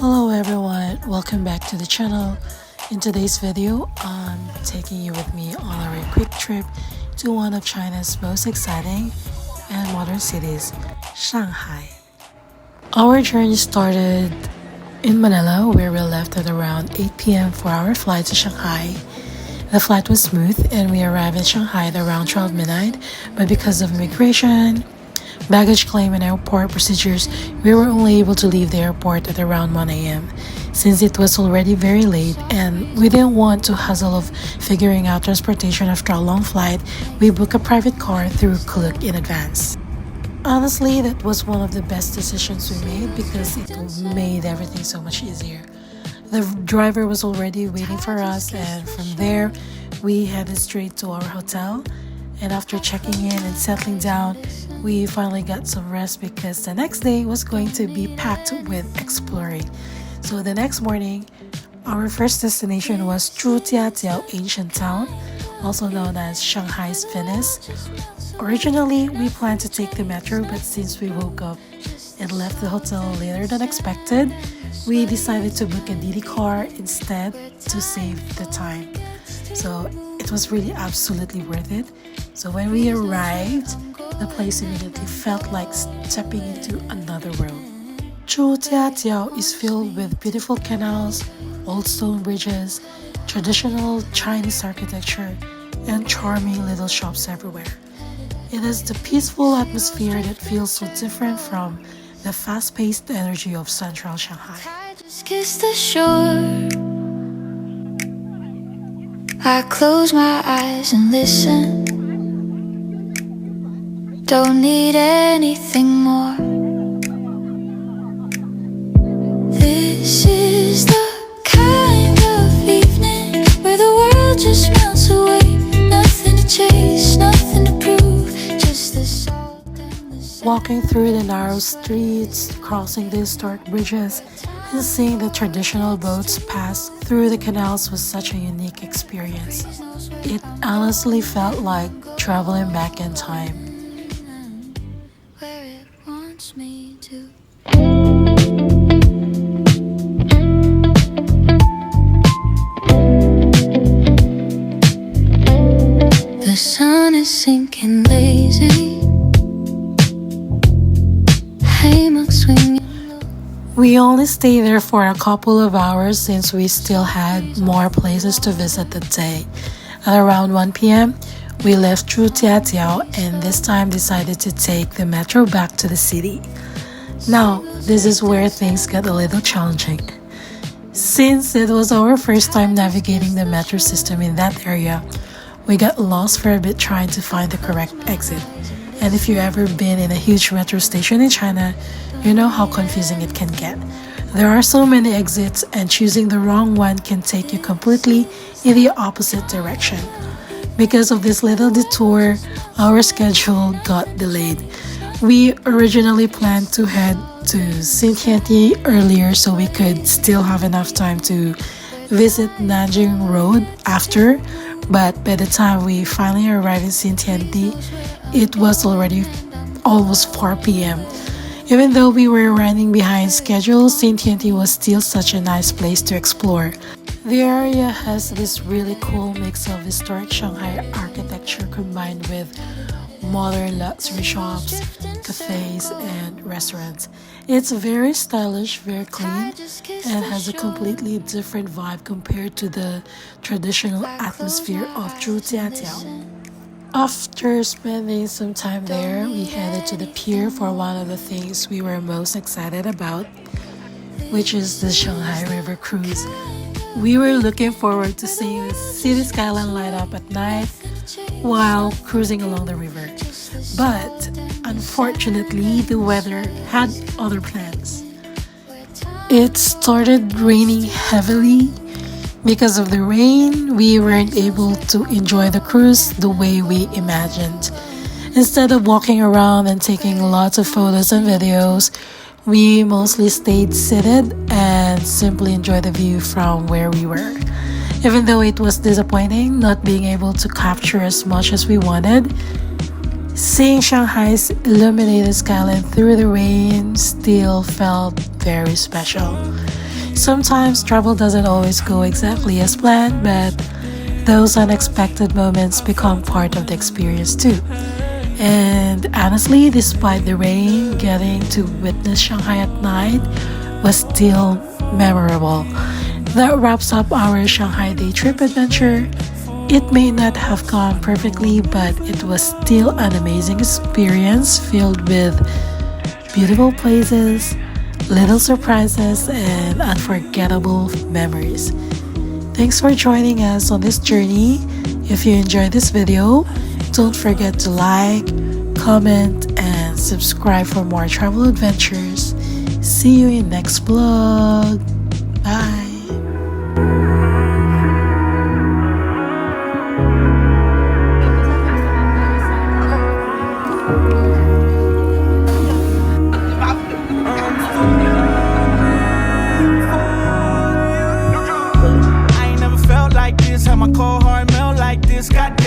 Hello everyone, welcome back to the channel. In today's video, I'm taking you with me on a very quick trip to one of China's most exciting and modern cities, Shanghai. Our journey started in Manila, where we left at around 8 p.m. for our flight to Shanghai. The flight was smooth and we arrived in Shanghai at around 12 midnight, but because of immigration, baggage claim and airport procedures, we were only able to leave the airport at around 1 a.m. Since it was already very late and we didn't want to hassle of figuring out transportation after a long flight, we booked a private car through Klook in advance. Honestly, that was one of the best decisions we made because it made everything so much easier. The driver was already waiting for us, and from there, we headed straight to our hotel. And after checking in and settling down, we finally got some rest because the next day was going to be packed with exploring. So the next morning, our first destination was Zhujiajiao Ancient Town, also known as Shanghai's Venice. Originally, we planned to take the metro, but since we woke up and left the hotel later than expected, we decided to book a DD car instead to save the time. So it was really absolutely worth it. So when we arrived, the place immediately felt like stepping into another world. Zhujiajiao is filled with beautiful canals, old stone bridges, traditional Chinese architecture, and charming little shops everywhere. It has the peaceful atmosphere that feels so different from the fast-paced energy of central Shanghai. I just kiss the shore. I close my eyes and listen. Don't need anything more. This is the kind of evening where the world just melts away. Nothing to chase, nothing to prove, just the salt and the sun. Walking through the narrow streets, crossing the historic bridges, and seeing the traditional boats pass through the canals was such a unique experience. It honestly felt like traveling back in time. Where it wants me to. The sun is sinking lazy. Haymark swinging. We only stayed there for a couple of hours since we still had more places to visit that day. At around 1 p.m., we left Zhujiajiao and this time decided to take the metro back to the city. Now, this is where things get a little challenging. Since it was our first time navigating the metro system in that area, we got lost for a bit trying to find the correct exit. And if you've ever been in a huge metro station in China, you know how confusing it can get. There are so many exits and choosing the wrong one can take you completely in the opposite direction. Because of this little detour, our schedule got delayed. We originally planned to head to Xintiandi earlier so we could still have enough time to visit Nanjing Road after, but by the time we finally arrived in Xintiandi, it was already almost 4 p.m. Even though we were running behind schedule, Xintiandi was still such a nice place to explore. The area has this really cool mix of historic Shanghai architecture combined with modern luxury shops, cafes, and restaurants. It's very stylish, very clean, and has a completely different vibe compared to the traditional atmosphere of Zhujiajiao. After spending some time there, we headed to the pier for one of the things we were most excited about, which is the Shanghai River Cruise. We were looking forward to seeing the city skyline light up at night while cruising along the river. But unfortunately, the weather had other plans. It started raining heavily. Because of the rain, we weren't able to enjoy the cruise the way we imagined. Instead of walking around and taking lots of photos and videos, we mostly stayed seated and simply enjoyed the view from where we were. Even though it was disappointing not being able to capture as much as we wanted, seeing Shanghai's illuminated skyline through the rain still felt very special. Sometimes travel doesn't always go exactly as planned, but those unexpected moments become part of the experience too. And honestly, despite the rain, getting to witness Shanghai at night was still memorable. That wraps up our Shanghai day trip adventure. It may not have gone perfectly, but it was still an amazing experience filled with beautiful places, little surprises, and unforgettable memories. Thanks for joining us on this journey. If you enjoyed this video, don't forget to like, comment, and subscribe for more travel adventures. See you in next vlog. Bye. I ain't never felt like this, had my cold heart melt like this. God